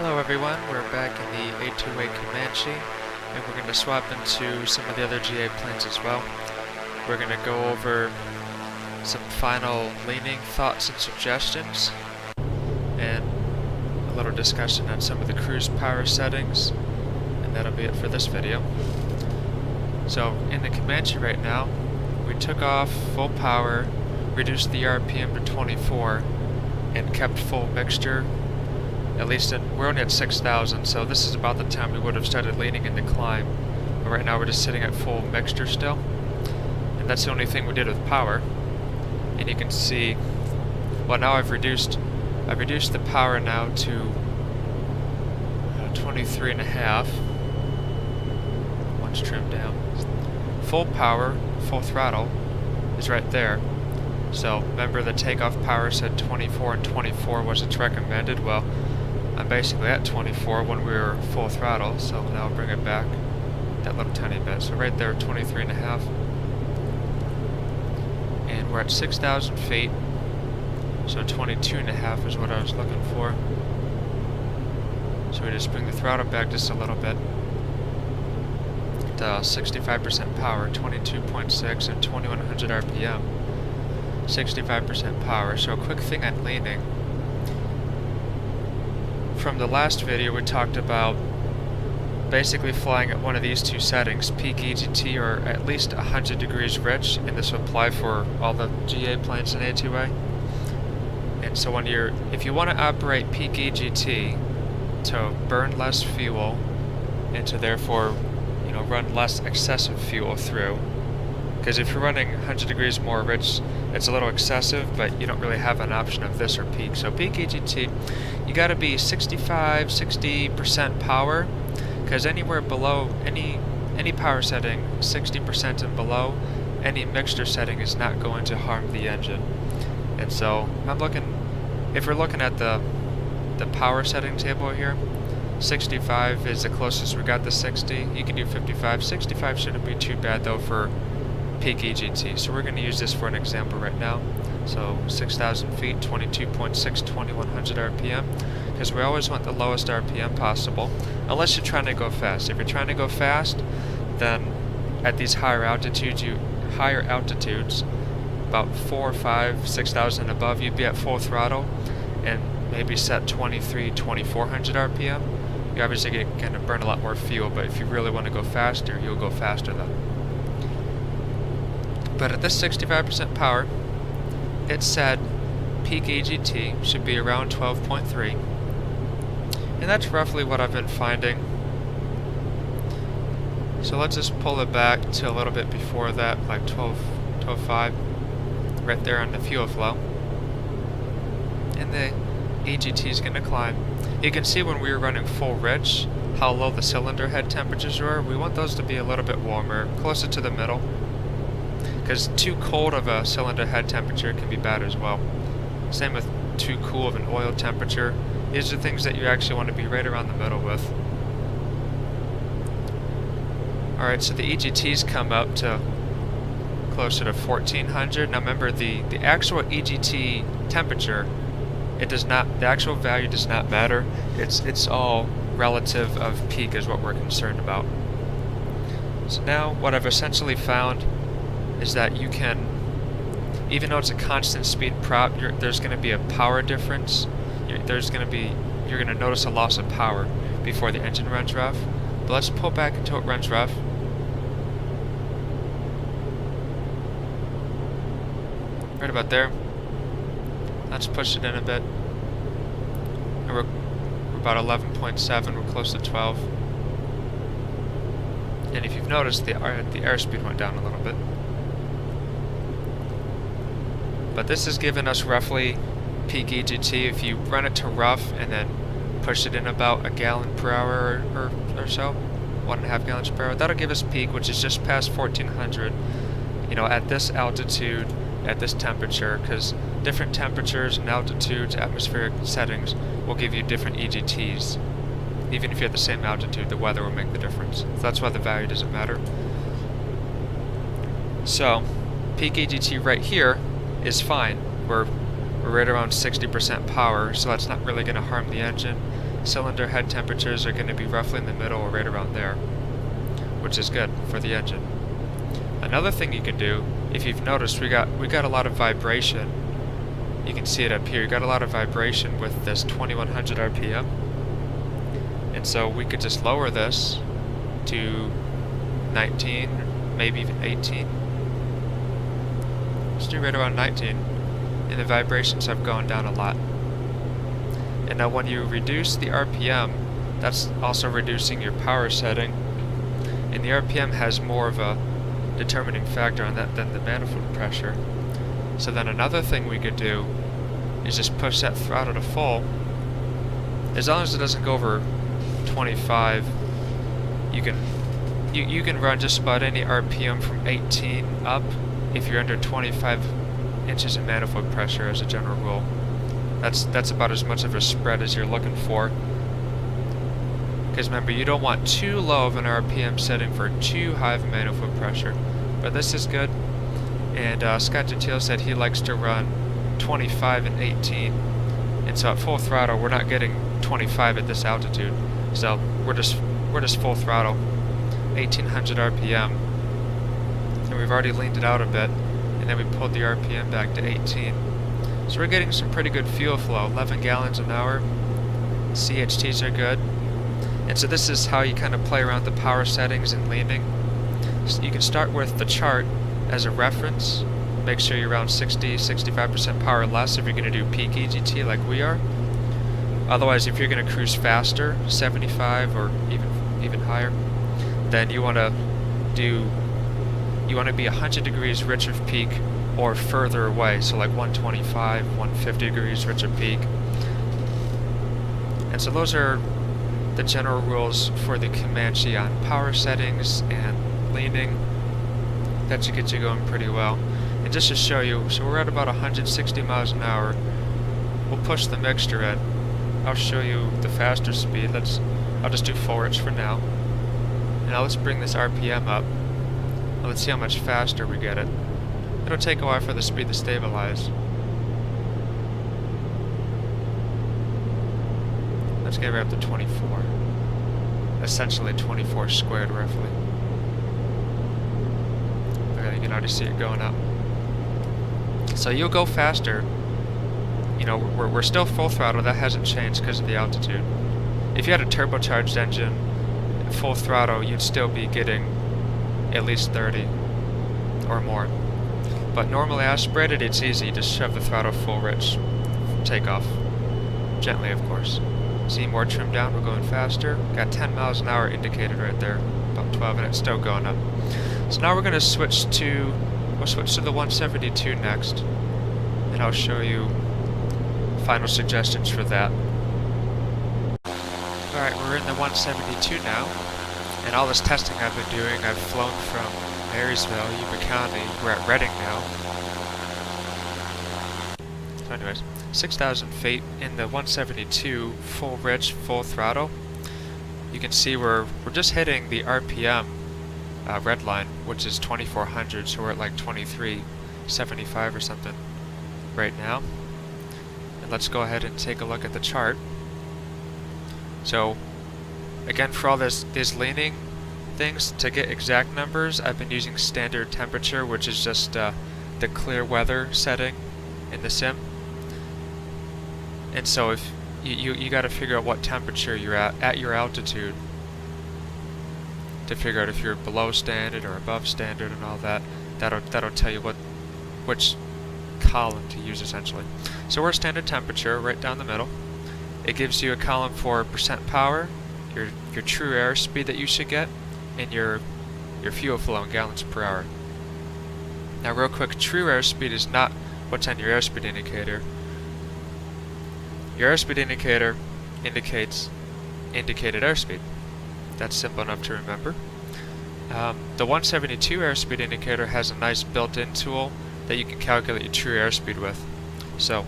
Hello everyone, we're back in the A2A Comanche, and we're going to swap into some of the other GA planes as well. We're going to go over some final leaning thoughts and suggestions, and a little discussion on some of the cruise power settings, and that'll be it for this video. So, in the Comanche right now, we took off full power, reduced the RPM to 24, and kept full mixture. At least we're only at 6,000, so this is about the time we would have started leaning in the climb. But right now we're just sitting at full mixture still. And that's the only thing we did with power. And you can see, well, now I've reduced the power now to 23.5. One's trimmed down. Full power, full throttle is right there. So remember the takeoff power said 24 and 24 was its recommended. Well, I'm basically at 24 when we were full throttle, so now I'll bring it back that little tiny bit. So right there, 23.5. And we're at 6,000 feet, so 22.5 is what I was looking for. So we just bring the throttle back just a little bit to 65% power, 22.6 and 2100 RPM. 65% power. So a quick thing on leaning. From the last video we talked about basically flying at one of these two settings, peak EGT or at least 100 degrees rich, and this will apply for all the GA planes in A2A. And so if you want to operate peak EGT to burn less fuel and to therefore, run less excessive fuel through, because if you're running 100 degrees more rich, it's a little excessive, but you don't really have an option of this or peak. So peak EGT, you got to be 60% power, because anywhere below, any power setting, 60% and below, any mixture setting is not going to harm the engine. And so if we're looking at the power setting table here, 65 is the closest we got to 60. You can do 55. 65 shouldn't be too bad though for peak EGT. So we're going to use this for an example right now. So 6,000 feet, 22.6, 2100 RPM, because we always want the lowest RPM possible, unless you're trying to go fast. If you're trying to go fast, then at these higher altitudes, about 4, 5, 6,000 above, you'd be at full throttle and maybe set 2400 RPM. You're obviously going to burn a lot more fuel, but if you really want to go faster, you'll go faster though. But at this 65% power, it said peak EGT should be around 12.3. And that's roughly what I've been finding. So let's just pull it back to a little bit before that, like 12.5, right there on the fuel flow. And the EGT is going to climb. You can see when we were running full rich, how low the cylinder head temperatures were. We want those to be a little bit warmer, closer to the middle, because too cold of a cylinder head temperature can be bad as well. Same with too cool of an oil temperature. These are things that you actually want to be right around the middle with. Alright, so the EGTs come up to closer to 1400. Now remember, the actual EGT temperature, the actual value does not matter. It's all relative of peak is what we're concerned about. So now what I've essentially found is that you can, even though it's a constant speed prop, there's going to be a power difference. You're going to notice a loss of power before the engine runs rough. But let's pull back until it runs rough. Right about there. Let's push it in a bit. And we're about 11.7. We're close to 12. And if you've noticed, the airspeed went down a little bit. But this has given us roughly peak EGT. If you run it to rough and then push it in about a gallon per hour or so, 1.5 gallons per hour, that'll give us peak, which is just past 1400. At this altitude, at this temperature, because different temperatures and altitudes, atmospheric settings will give you different EGTs. Even if you're at the same altitude, the weather will make the difference. So that's why the value doesn't matter. So, peak EGT right here is fine. We're right around 60% power, so that's not really going to harm the engine. cylinder head temperatures are going to be roughly in the middle or right around there, which is good for the engine. Another thing you can do, if you've noticed, we got a lot of vibration. You can see it up here. You got a lot of vibration with this 2100 RPM, and so we could just lower this to 19, maybe even 18. Let's do right around 19, and the vibrations have gone down a lot. And now when you reduce the RPM, that's also reducing your power setting, and the RPM has more of a determining factor on that than the manifold pressure. So then another thing we could do is just push that throttle to full. As long as it doesn't go over 25, you can run just about any RPM from 18 up if you're under 25 inches of manifold pressure as a general rule. That's about as much of a spread as you're looking for. Because remember, you don't want too low of an RPM setting for too high of a manifold pressure. But this is good. And Scott Gentile said he likes to run 25 and 18. And so at full throttle, we're not getting 25 at this altitude. So we're just full throttle, 1800 RPM. And we've already leaned it out a bit, and then we pulled the RPM back to 18. So we're getting some pretty good fuel flow, 11 gallons an hour. CHTs are good. And so this is how you kind of play around the power settings and leaning. So you can start with the chart as a reference. Make sure you're around 60-65% power or less if you're going to do peak EGT like we are. Otherwise, if you're going to cruise faster, 75 or even higher, then you want to be 100 degrees rich of peak or further away, so like 125, 150 degrees rich of peak. And so those are the general rules for the Comanche on power settings and leaning. That should get you going pretty well. And just to show you, so we're at about 160 miles an hour. We'll push the mixture in. I'll show you the faster speed. I'll just do 4-inch for now. And now let's bring this RPM up. Now let's see how much faster we get it. It'll take a while for the speed to stabilize. Let's get it up to 24. Essentially 24 squared roughly. Okay, you can already see it going up. So you'll go faster. You know, we're still full throttle. That hasn't changed because of the altitude. If you had a turbocharged engine, full throttle, you'd still be getting at least 30 or more. But normally aspirated, it's easy. Just shove the throttle full rich. Take off. Gently, of course. See, more trimmed down, we're going faster. Got 10 miles an hour indicated right there. About 12, and it's still going up. So now we're going to switch to... We'll switch to the 172 next. And I'll show you final suggestions for that. Alright, we're in the 172 now. And all this testing I've been doing, I've flown from Marysville, Yuba County. We're at Redding now. So anyways, 6,000 feet in the 172, full rich, full throttle. You can see we're just hitting the RPM red line, which is 2400, so we're at like 2375 or something right now. And let's go ahead and take a look at the chart. So again, for all these leaning things, to get exact numbers, I've been using standard temperature, which is just the clear weather setting in the sim. And so if you got to figure out what temperature you're at your altitude to figure out if you're below standard or above standard and all that. That'll tell you which column to use essentially. So we're standard temperature right down the middle. It gives you a column for percent power, your true airspeed that you should get, and your fuel flow in gallons per hour. Now real quick, true airspeed is not what's on your airspeed indicator. Your airspeed indicator indicates indicated airspeed. That's simple enough to remember. The 172 airspeed indicator has a nice built-in tool that you can calculate your true airspeed with. So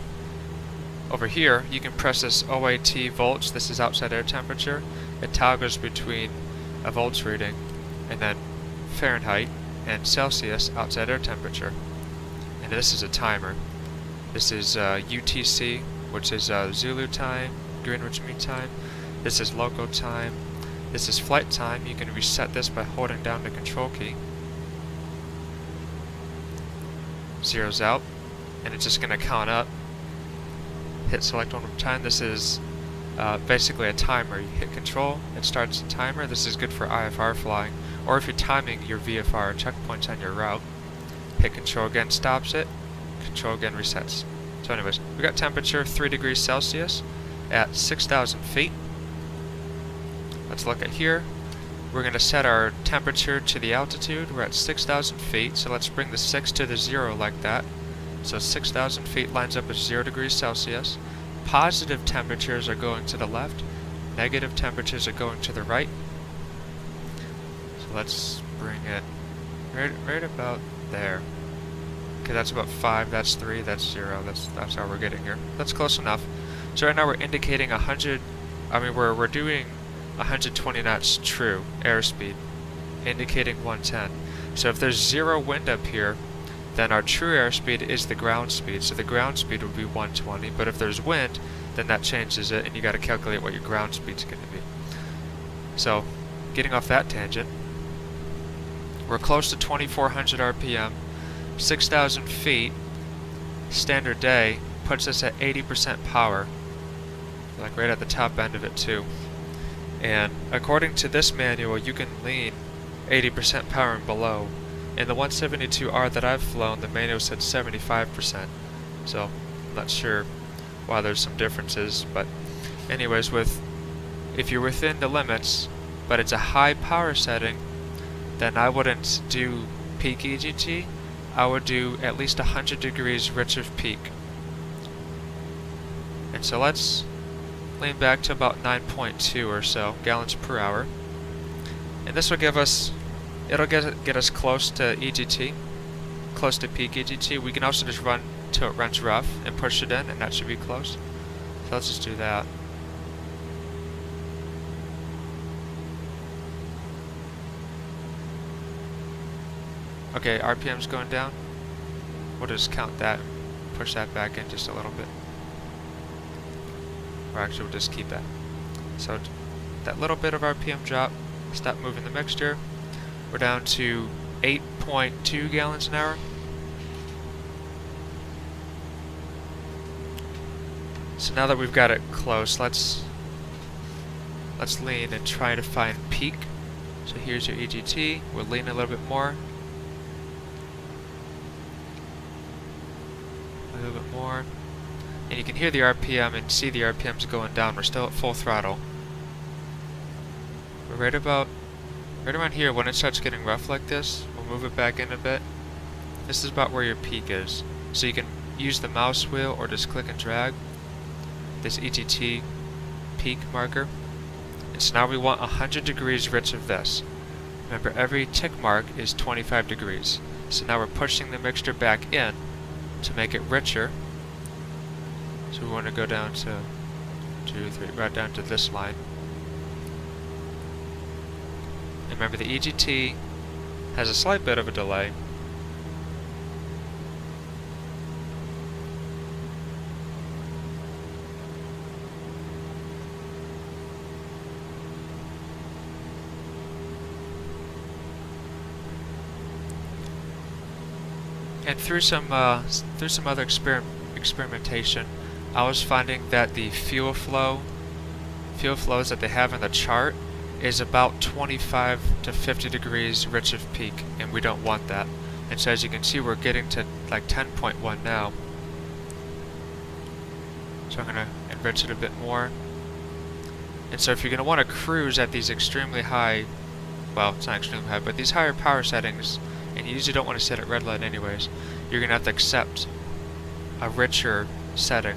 over here you can press this OAT volts. This is outside air temperature. It toggles between a volts reading and then Fahrenheit and Celsius outside air temperature. And this is a timer. This is UTC, which is Zulu time, Greenwich Mean Time, This is local time. This is flight time. You can reset this by holding down the control key. Zeroes out, and it's just going to count up. Hit select one more time. This is basically a timer. You hit control, it starts the timer. This is good for IFR flying, or if you're timing your VFR checkpoints on your route. Hit control again, stops it. Control again, resets. So anyways, we got temperature 3 degrees Celsius at 6,000 feet. Let's look at here. We're going to set our temperature to the altitude. We're at 6,000 feet, so let's bring the 6 to the 0 like that. So 6,000 feet lines up with 0 degrees Celsius. Positive temperatures are going to the left. Negative temperatures are going to the right. So let's bring it right about there. Okay, that's about 5, that's 3, that's 0. That's how we're getting here. That's close enough. So right now we're indicating 100. We're doing 120 knots true airspeed, indicating 110. So if there's 0 wind up here, then our true airspeed is the ground speed. So the ground speed would be 120. But if there's wind, then that changes it, and you got to calculate what your ground speed's going to be. So, getting off that tangent, we're close to 2,400 RPM, 6,000 feet. Standard day puts us at 80% power, like right at the top end of it too. And according to this manual, you can lean 80% power and below. In the 172R that I've flown, the manual said 75%. So I'm not sure why there's some differences, but anyways, if you're within the limits, but it's a high power setting, then I wouldn't do peak EGT. I would do at least 100 degrees rich of peak. And so let's lean back to about 9.2 or so gallons per hour. And this will give us, it'll get us close to EGT, close to peak EGT. We can also just run till it runs rough and push it in, and that should be close. So let's just do that. Okay, RPM's going down. We'll just count that, push that back in just a little bit. Or actually, we'll just keep that. So that little bit of RPM drop, stop moving the mixture. We're down to 8.2 gallons an hour. So now that we've got it close, let's lean and try to find peak. So here's your EGT. We'll lean a little bit more. A little bit more. And you can hear the RPM and see the RPMs going down. We're still at full throttle. We're right around here. When it starts getting rough like this, we'll move it back in a bit. This is about where your peak is. So you can use the mouse wheel or just click and drag this EGT peak marker. And so now we want 100 degrees rich of this. Remember, every tick mark is 25 degrees. So now we're pushing the mixture back in to make it richer. So we want to go down to 2, 3, right down to this line. And remember, the EGT has a slight bit of a delay. And through some other experimentation, I was finding that the fuel flows that they have in the chart is about 25 to 50 degrees rich of peak, and we don't want that. And so as you can see, we're getting to like 10.1 now. So I'm going to enrich it a bit more. And so if you're going to want to cruise at these extremely high, well, it's not extremely high, but these higher power settings, and you usually don't want to set at red light anyways, you're going to have to accept a richer setting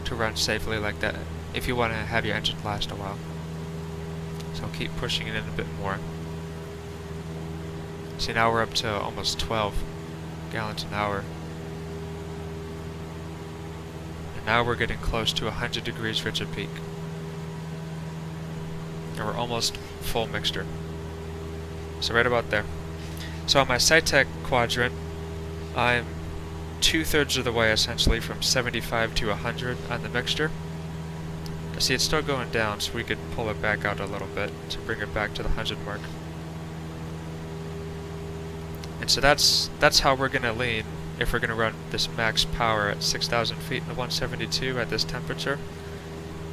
to run safely like that if you want to have your engine last a while. So I'll keep pushing it in a bit more. See, now we're up to almost 12 gallons an hour. And now we're getting close to 100 degrees rich of peak. And we're almost full mixture. So right about there. So on my SciTech quadrant, I'm 2/3 of the way essentially from 75 to 100 on the mixture. See, it's still going down, so we could pull it back out a little bit to bring it back to the 100 mark. And so that's how we're going to lean if we're going to run this max power at 6,000 feet in the 172 at this temperature.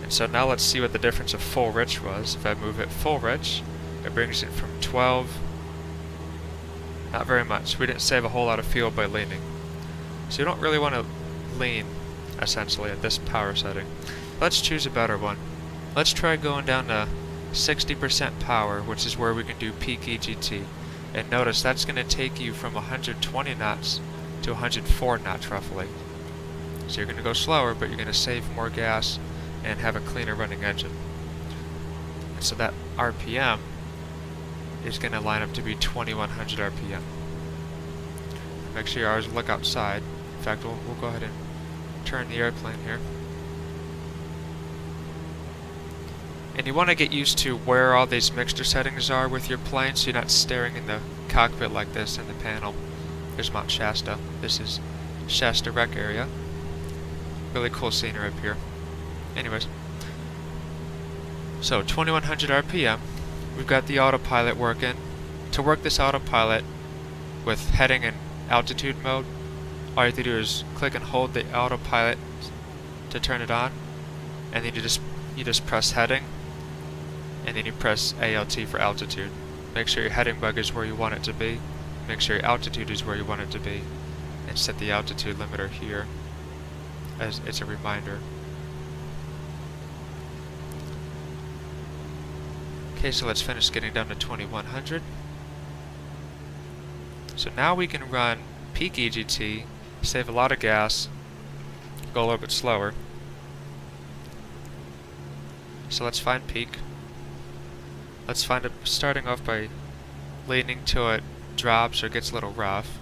And so now let's see what the difference of full rich was. If I move it full rich, it brings it from 12, not very much. We didn't save a whole lot of fuel by leaning. So you don't really want to lean, essentially, at this power setting. Let's choose a better one. Let's try going down to 60% power, which is where we can do peak EGT. And notice that's going to take you from 120 knots to 104 knots roughly. So you're going to go slower, but you're going to save more gas and have a cleaner running engine. And so that RPM is going to line up to be 2100 RPM. Make sure you always look outside. In fact, we'll go ahead and turn the airplane here. And you want to get used to where all these mixture settings are with your plane, so you're not staring in the cockpit like this in the panel. There's Mount Shasta. This is Shasta Rec area. Really cool scenery up here. Anyways, so 2100 RPM. We've got the autopilot working. To work this autopilot with heading and altitude mode, all you have to do is click and hold the autopilot to turn it on, and then you just press heading, and then you press ALT for altitude. Make sure your heading bug is where you want it to be. Make sure your altitude is where you want it to be, and set the altitude limiter here as it's a reminder. Okay, so let's finish getting down to 2100. So now we can run peak EGT, save a lot of gas, go a little bit slower. So let's find peak. Let's find it starting off by leaning till it drops or gets a little rough.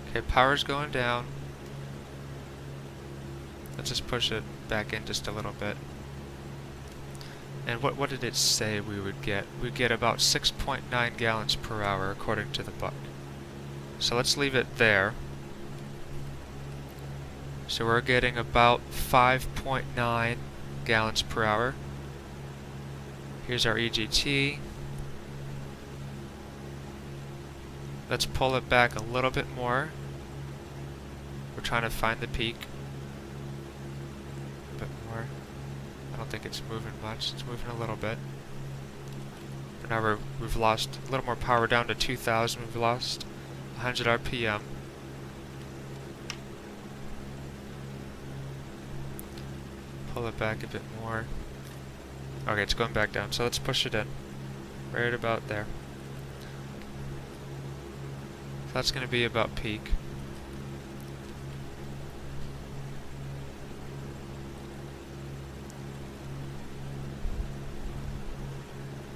Okay, power's going down. Let's just push it back in just a little bit. And what did it say we would get? We'd get about 6.9 gallons per hour according to the book. So let's leave it there. So we're getting about 5.9 gallons per hour. Here's our EGT. Let's pull it back a little bit more. We're trying to find the peak. A bit more. I don't think it's moving much. It's moving a little bit. But now we've lost a little more power down to 2,000. We've lost 100 RPM. Pull it back a bit more. Okay, it's going back down. So let's push it in. Right about there. So that's going to be about peak.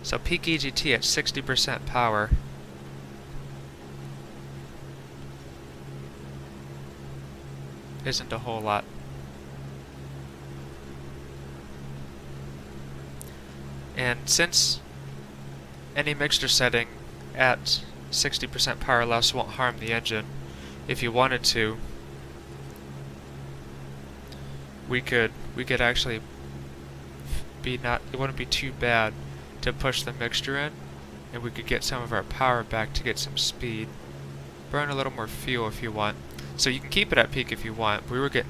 So peak EGT at 60% power isn't a whole lot. And since any mixture setting at 60% power loss won't harm the engine, if you wanted to, we could actually it wouldn't be too bad to push the mixture in, and we could get some of our power back to get some speed. Burn a little more fuel if you want. So you can keep it at peak if you want. We were getting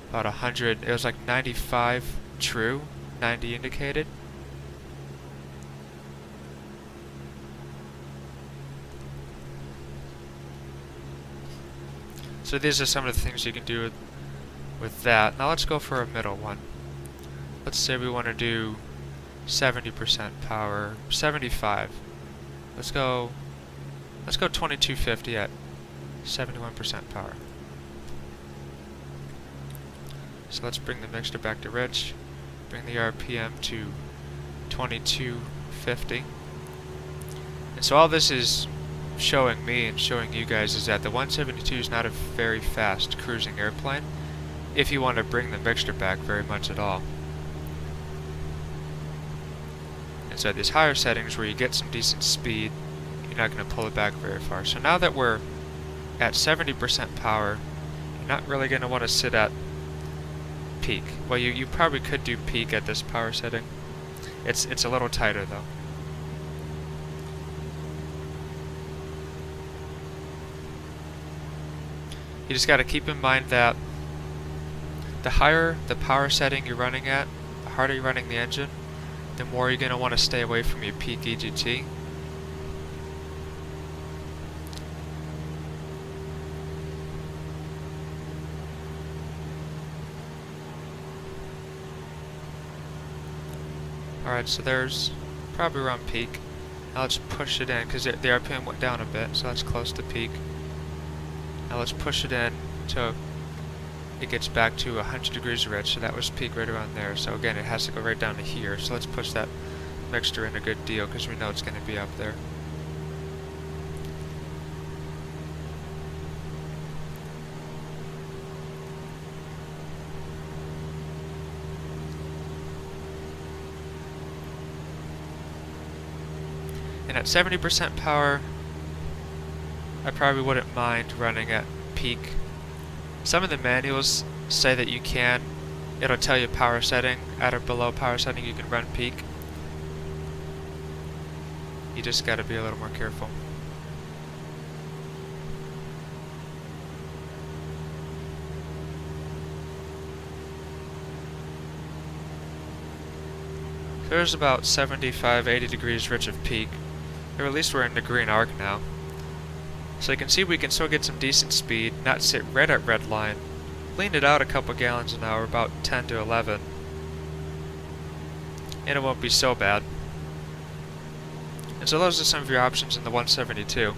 about 100, it was like 95 true, 90 indicated. So these are some of the things you can do with that. Now let's go for a middle one. Let's say we want to do 70% power, 75. Let's go 2250 at 71% power. So let's bring the mixture back to rich, bring the RPM to 2250. And so all this is showing me and showing you guys is that the 172 is not a very fast cruising airplane if you want to bring the mixture back very much at all. And so these higher settings where you get some decent speed you're not going to pull it back very far. So now that we're at 70% power, you're not really going to want to sit at peak. Well, you probably could do peak at this power setting. It's a little tighter though. You just got to keep in mind that the higher the power setting you're running at, the harder you're running the engine, the more you're going to want to stay away from your peak EGT. Alright, so there's probably around peak. Now let's push it in, because the RPM went down a bit, so that's close to peak. Now let's push it in till it gets back to 100 degrees rich, so that was peak right around there. So again, it has to go right down to here, so let's push that mixture in a good deal, because we know it's going to be up there. And at 70% power, I probably wouldn't mind running at peak. Some of the manuals say that you can. It'll tell you power setting. At or below power setting, you can run peak. You just gotta be a little more careful. There's about 75-80 degrees rich of peak. Or at least we're in the green arc now. So you can see we can still get some decent speed, not sit right at red line. Lean it out a couple gallons an hour, about 10 to 11. And it won't be so bad. And so those are some of your options in the 172.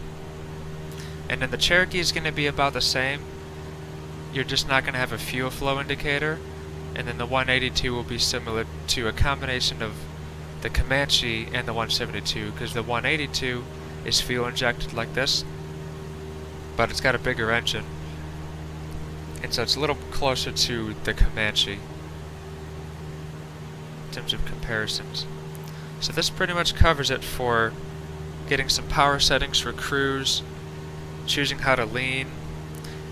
And then the Cherokee is going to be about the same. You're just not going to have a fuel flow indicator. And then the 182 will be similar to a combination of the Comanche and the 172, because the 182 is fuel injected like this, but it's got a bigger engine, and so it's a little closer to the Comanche in terms of comparisons. So this pretty much covers it for getting some power settings for cruise, choosing how to lean,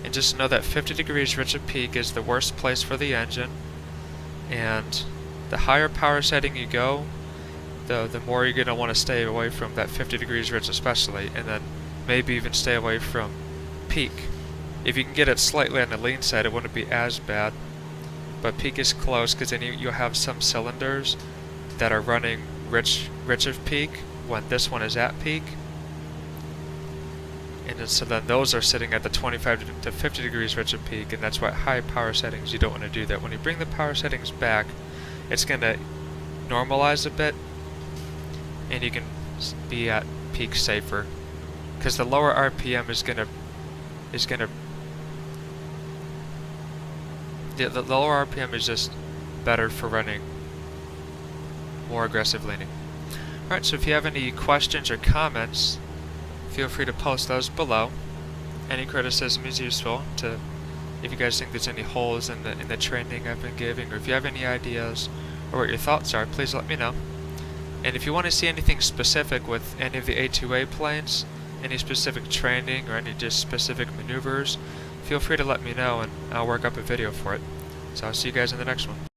and just know that 50 degrees rich of peak is the worst place for the engine, and the higher power setting you go, the more you're going to want to stay away from that 50 degrees rich especially, and then maybe even stay away from peak. If you can get it slightly on the lean side, it wouldn't be as bad, but peak is close, because then you'll have some cylinders that are running rich of peak when this one is at peak, and then, so then those are sitting at the 25 to 50 degrees rich of peak, and that's why high power settings, you don't want to do that. When you bring the power settings back, it's going to normalize a bit, and you can be at peak safer, because the lower RPM is gonna the lower RPM is just better for running more aggressive leaning. Alright, so if you have any questions or comments, feel free to post those below. Any criticism is useful. If you guys think there's any holes in the training I've been giving, or if you have any ideas or what your thoughts are, please let me know. And if you want to see anything specific with any of the A2A planes, any specific training or any just specific maneuvers, feel free to let me know and I'll work up a video for it. So I'll see you guys in the next one.